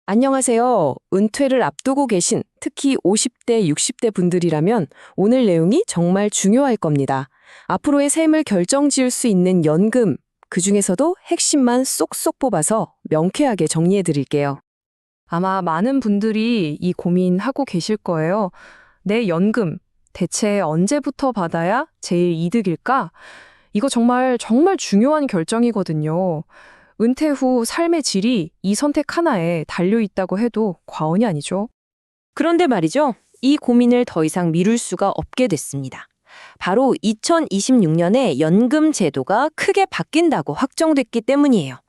안녕하세요. 은퇴를 앞두고 계신 특히 50대, 60대 분들이라면 오늘 내용이 정말 중요할 겁니다. 앞으로의 삶을 결정지을 수 있는 연금, 그중에서도 핵심만 쏙쏙 뽑아서 명쾌하게 정리해 드릴게요. 아마 많은 분들이 이 고민하고 계실 거예요. 내 연금, 대체 언제부터 받아야 제일 이득일까? 이거 정말 중요한 결정이거든요. 은퇴 후 삶의 질이 이 선택 하나에 달려 있다고 해도 과언이 아니죠. 그런데 말이죠. 이 고민을 더 이상 미룰 수가 없게 됐습니다. 바로 2026년에 연금 제도가 크게 바뀐다고 확정됐기 때문이에요.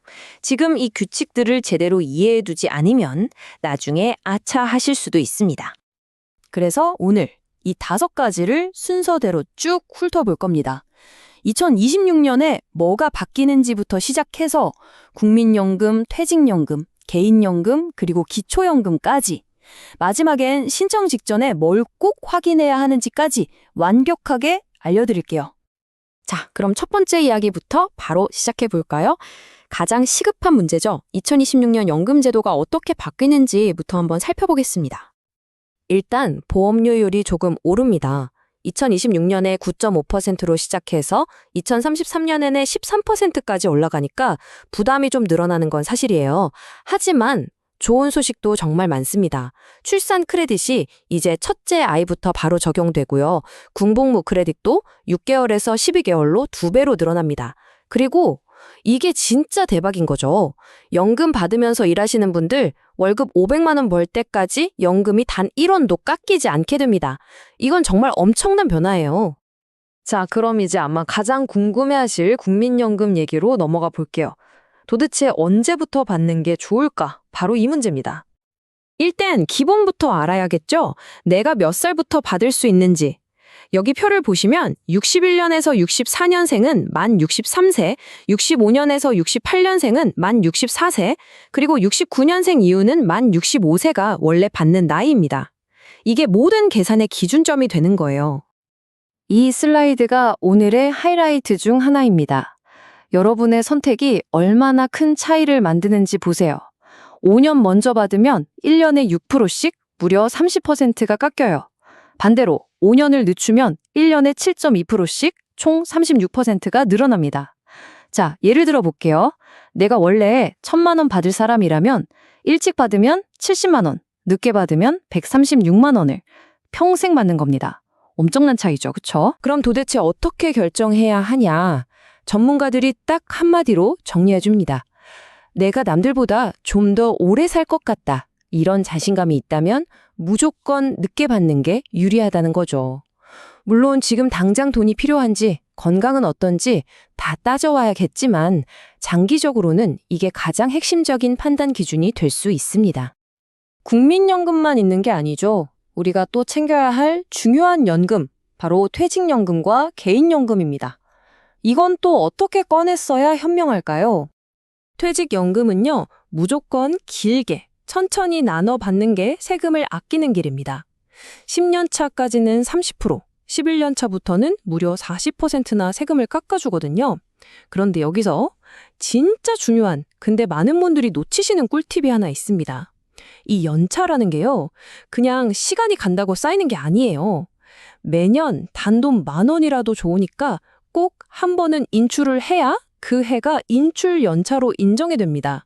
지금 이 규칙들을 제대로 이해해 두지 않으면 나중에 아차 하실 수도 있습니다. 그래서 오늘 이 5가지를 순서대로 쭉 훑어볼 겁니다. 2026년에 뭐가 바뀌는지부터 시작해서 국민연금, 퇴직연금, 개인연금, 그리고 기초연금까지 마지막엔 신청 직전에 뭘 꼭 확인해야 하는지까지 완벽하게 알려드릴게요. 자, 그럼 첫 번째 이야기부터 바로 시작해 볼까요? 가장 시급한 문제죠. 2026년 연금제도가 어떻게 바뀌는지부터 한번 살펴보겠습니다. 일단 보험료율이 조금 오릅니다. 2026년에 9.5%로 시작해서 2033년에는 13%까지 올라가니까 부담이 좀 늘어나는 건 사실이에요. 하지만 좋은 소식도 정말 많습니다. 출산 크레딧이 이제 첫째 아이부터 바로 적용되고요. 군복무 크레딧도 6개월에서 12개월로 2배로 늘어납니다. 그리고 이게 진짜 대박인 거죠. 연금 받으면서 일하시는 분들 월급 500만 원 벌 때까지 연금이 단 1원도 깎이지 않게 됩니다. 이건 정말 엄청난 변화예요. 자, 그럼 이제 아마 가장 궁금해하실 국민연금 얘기로 넘어가 볼게요. 도대체 언제부터 받는 게 좋을까? 바로 이 문제입니다. 일단 기본부터 알아야겠죠? 내가 몇 살부터 받을 수 있는지. 여기 표를 보시면 61년에서 64년생은 만 63세, 65년에서 68년생은 만 64세, 그리고 69년생 이후는 만 65세가 원래 받는 나이입니다. 이게 모든 계산의 기준점이 되는 거예요. 이 슬라이드가 오늘의 하이라이트 중 하나입니다. 여러분의 선택이 얼마나 큰 차이를 만드는지 보세요. 5년 먼저 받으면 1년에 6%씩 무려 30%가 깎여요. 반대로 5년을 늦추면 1년에 7.2%씩 총 36%가 늘어납니다. 자, 예를 들어 볼게요. 내가 원래 1,000만 원 받을 사람이라면 일찍 받으면 70만 원, 늦게 받으면 136만 원을 평생 받는 겁니다. 엄청난 차이죠, 그쵸? 그럼 도대체 어떻게 결정해야 하냐? 전문가들이 딱 한마디로 정리해 줍니다. 내가 남들보다 좀 더 오래 살 것 같다. 이런 자신감이 있다면 무조건 늦게 받는 게 유리하다는 거죠. 물론 지금 당장 돈이 필요한지, 건강은 어떤지 다 따져와야겠지만 장기적으로는 이게 가장 핵심적인 판단 기준이 될 수 있습니다. 국민연금만 있는 게 아니죠. 우리가 또 챙겨야 할 중요한 연금, 바로 퇴직연금과 개인연금입니다. 이건 또 어떻게 꺼냈어야 현명할까요? 퇴직연금은요, 무조건 길게, 천천히 나눠 받는 게 세금을 아끼는 길입니다. 10년 차까지는 30%, 11년 차부터는 무려 40%나 세금을 깎아주거든요. 그런데 여기서 진짜 중요한, 근데 많은 분들이 놓치시는 꿀팁이 하나 있습니다. 이 연차라는 게요, 그냥 시간이 간다고 쌓이는 게 아니에요. 매년 단돈 10,000원이라도 좋으니까 꼭 한 번은 인출을 해야 그 해가 인출 연차로 인정이 됩니다.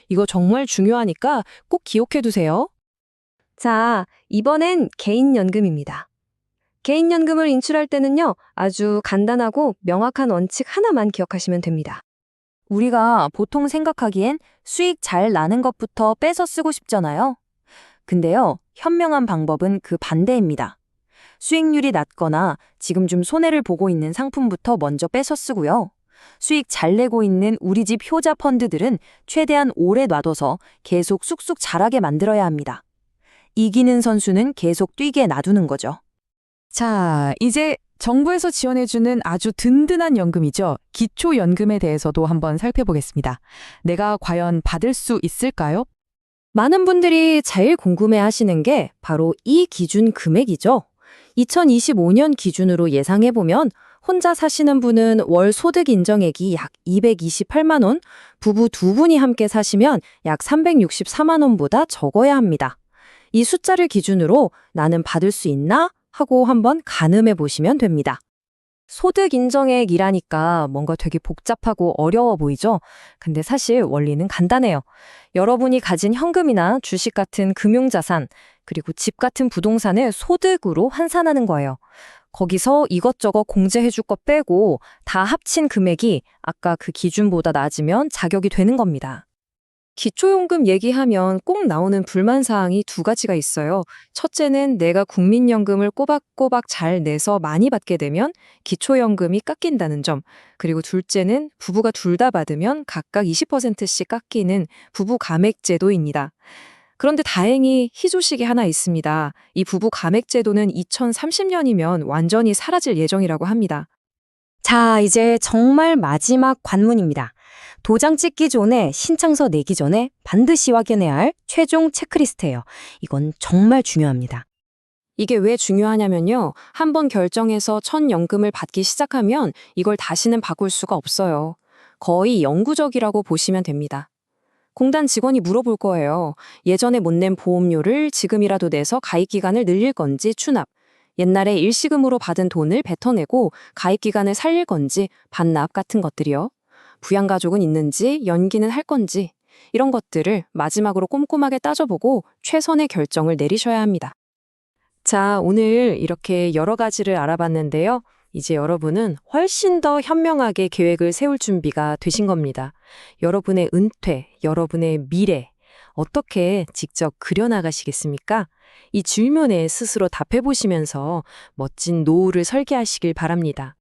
이거 정말 중요하니까 꼭 기억해 두세요. 자, 이번엔 개인연금입니다. 개인연금을 인출할 때는요, 아주 간단하고 명확한 원칙 하나만 기억하시면 됩니다. 우리가 보통 생각하기엔 수익 잘 나는 것부터 빼서 쓰고 싶잖아요. 근데요, 현명한 방법은 그 반대입니다. 수익률이 낮거나 지금 좀 손해를 보고 있는 상품부터 먼저 빼서 쓰고요. 수익 잘 내고 있는 우리 집 효자 펀드들은 최대한 오래 놔둬서 계속 쑥쑥 자라게 만들어야 합니다. 이기는 선수는 계속 뛰게 놔두는 거죠. 자, 이제 정부에서 지원해주는 아주 든든한 연금이죠. 기초연금에 대해서도 한번 살펴보겠습니다. 내가 과연 받을 수 있을까요? 많은 분들이 제일 궁금해하시는 게 바로 이 기준 금액이죠. 2025년 기준으로 예상해보면 혼자 사시는 분은 월 소득 인정액이 약 228만 원, 부부 두 분이 함께 사시면 약 364만 원보다 적어야 합니다. 이 숫자를 기준으로 나는 받을 수 있나? 하고 한번 가늠해 보시면 됩니다. 소득 인정액이라니까 뭔가 되게 복잡하고 어려워 보이죠? 근데 사실 원리는 간단해요. 여러분이 가진 현금이나 주식 같은 금융자산, 그리고 집 같은 부동산을 소득으로 환산하는 거예요. 거기서 이것저것 공제해줄 거 빼고 다 합친 금액이 아까 그 기준보다 낮으면 자격이 되는 겁니다. 기초연금 얘기하면 꼭 나오는 불만사항이 두 가지가 있어요. 첫째는 내가 국민연금을 꼬박꼬박 잘 내서 많이 받게 되면 기초연금이 깎인다는 점. 그리고 둘째는 부부가 둘 다 받으면 각각 20%씩 깎이는 부부 감액제도입니다. 그런데 다행히 희소식이 하나 있습니다. 이 부부 감액제도는 2030년이면 완전히 사라질 예정이라고 합니다. 자, 이제 정말 마지막 관문입니다. 도장 찍기 전에 신청서 내기 전에 반드시 확인해야 할 최종 체크리스트예요. 이건 정말 중요합니다. 이게 왜 중요하냐면요. 한번 결정해서 첫 연금을 받기 시작하면 이걸 다시는 바꿀 수가 없어요. 거의 영구적이라고 보시면 됩니다. 공단 직원이 물어볼 거예요. 예전에 못 낸 보험료를 지금이라도 내서 가입 기간을 늘릴 건지 추납. 옛날에 일시금으로 받은 돈을 뱉어내고 가입 기간을 살릴 건지 반납 같은 것들이요. 부양가족은 있는지 연기는 할 건지 이런 것들을 마지막으로 꼼꼼하게 따져보고 최선의 결정을 내리셔야 합니다. 자, 오늘 이렇게 여러 가지를 알아봤는데요. 이제 여러분은 훨씬 더 현명하게 계획을 세울 준비가 되신 겁니다. 여러분의 은퇴, 여러분의 미래 어떻게 직접 그려나가시겠습니까? 이 질문에 스스로 답해보시면서 멋진 노후를 설계하시길 바랍니다.